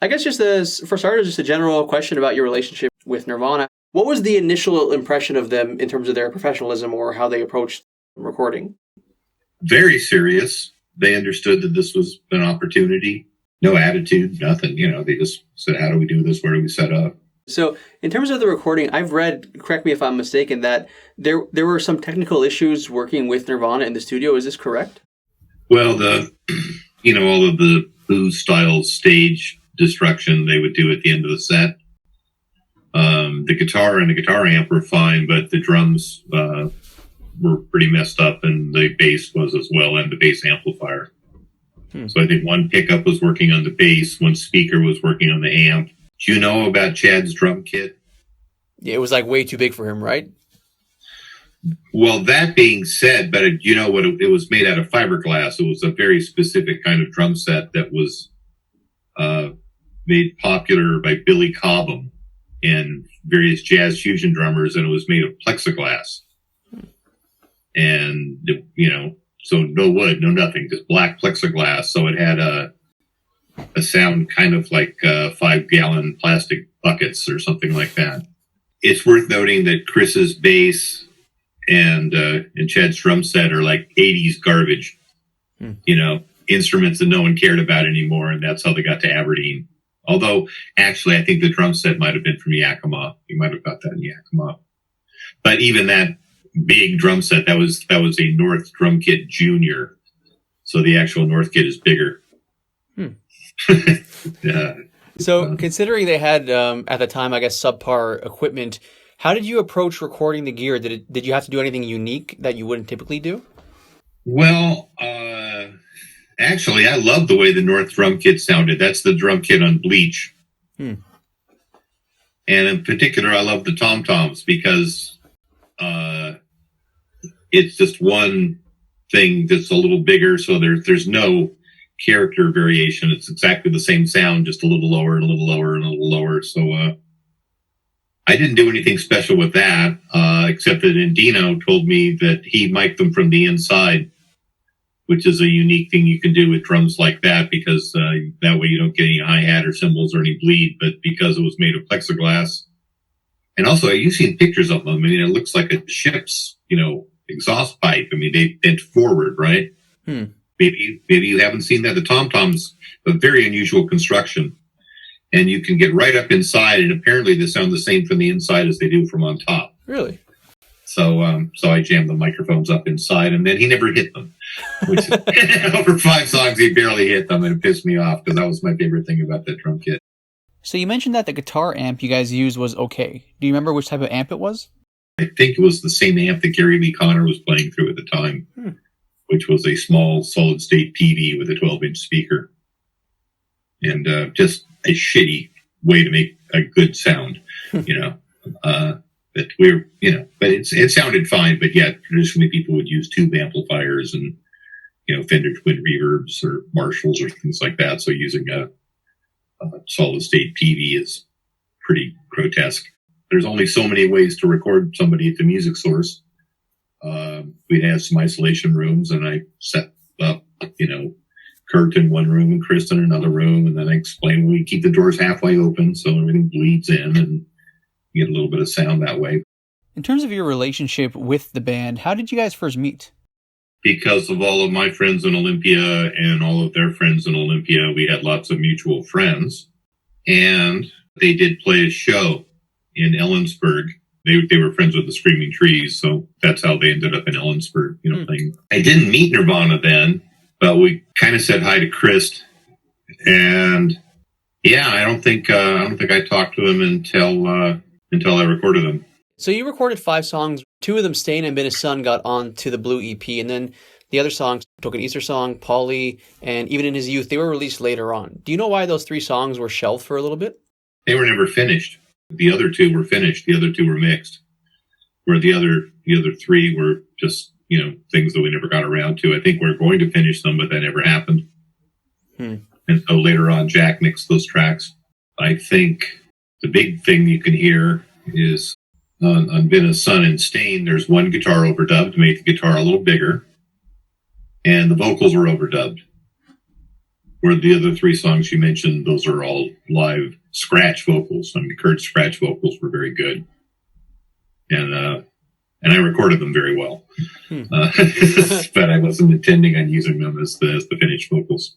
I guess just as, for starters, just a general question about your relationship with Nirvana. What was the initial impression of them in terms of their professionalism or how they approached recording? Very serious. They understood that this was an opportunity. No attitude, nothing. They just said, how do we do this? Where do we set up? So in terms of the recording, I've read, correct me if I'm mistaken, that there were some technical issues working with Nirvana in the studio. Is this correct? Well, all of the blues style stage destruction they would do at the end of the set. The guitar and the guitar amp were fine, but the drums were pretty messed up, and the bass was as well, and the bass amplifier. So I think one pickup was working on the bass, one speaker was working on the amp. Do you know about Chad's drum kit? Yeah, it was like way too big for him, right? Well, that being said, but it was made out of fiberglass. It was a very specific kind of drum set that was made popular by Billy Cobham and various jazz fusion drummers, and it was made of plexiglass. And, so no wood, no nothing, just black plexiglass. So it had a sound kind of like 5-gallon plastic buckets or something like that. It's worth noting that Chris's bass and Chad's drum set are like 80s garbage, instruments that no one cared about anymore. And that's how they got to Aberdeen. Although, actually, I think the drum set might have been from Yakima. You might have got that in Yakima. But even that big drum set, that was a North drum kit junior. So the actual North kit is bigger. Yeah. So considering they had, at the time, I guess, subpar equipment, how did you approach recording the gear? Did you have to do anything unique that you wouldn't typically do? Well, actually, I love the way the North drum kit sounded. That's the drum kit on Bleach. And in particular, I love the tom-toms because it's just one thing that's a little bigger, so there's no character variation. It's exactly the same sound, just a little lower and a little lower and a little lower. So I didn't do anything special with that, except that Indino told me that he mic'd them from the inside, which is a unique thing you can do with drums like that, because that way you don't get any hi-hat or cymbals or any bleed, but because it was made of plexiglass. And also, you've seen pictures of them. I mean, it looks like a ship's, exhaust pipe. I mean, they bent forward, right? Maybe you haven't seen that. The tom-tom's a very unusual construction. And you can get right up inside, and apparently they sound the same from the inside as they do from on top. Really? So I jammed the microphones up inside, and then he never hit them. Which over 5 songs, he barely hit them, and it pissed me off, because that was my favorite thing about that drum kit. So you mentioned that the guitar amp you guys used was okay. Do you remember which type of amp it was? I think it was the same amp that Gary Lee Conner was playing through at the time, which was a small solid-state PV with a 12-inch speaker. And just a shitty way to make a good sound, but but it sounded fine. But yeah, traditionally people would use tube amplifiers and, Fender twin reverbs or Marshalls or things like that. So using a solid state PV is pretty grotesque. There's only so many ways to record somebody at the music source. We'd have some isolation rooms, and I set up, Kurt in one room and Krist in another room, and then I explain we keep the doors halfway open so everything bleeds in and you get a little bit of sound that way. In terms of your relationship with the band, how did you guys first meet? Because of all of my friends in Olympia and all of their friends in Olympia, we had lots of mutual friends, and they did play a show in Ellensburg. They were friends with the Screaming Trees, so that's how they ended up in Ellensburg, playing. I didn't meet Nirvana then, but we kind of said hi to Krist, and yeah, I don't think I talked to him until I recorded them. So you recorded 5 songs. 2 of them, Stain and Been a Sun, got on to the Blue EP, and then the other songs, Token Easter Song, Polly, and Even in His Youth, they were released later on. Do you know why those 3 songs were shelved for a little bit? They were never finished. The other 2 were finished. The other 2 were mixed. Where the other 3 were just, things that we never got around to. I think we were going to finish them, but that never happened. And so later on, Jack mixed those tracks. I think the big thing you can hear is on Been a Sun and Stain, there's one guitar overdubbed to make the guitar a little bigger, and the vocals were overdubbed. Where the other three songs you mentioned, those are all live scratch vocals. I mean, Kurt's scratch vocals were very good, and I recorded them very well. But I wasn't intending on using them as the finished vocals.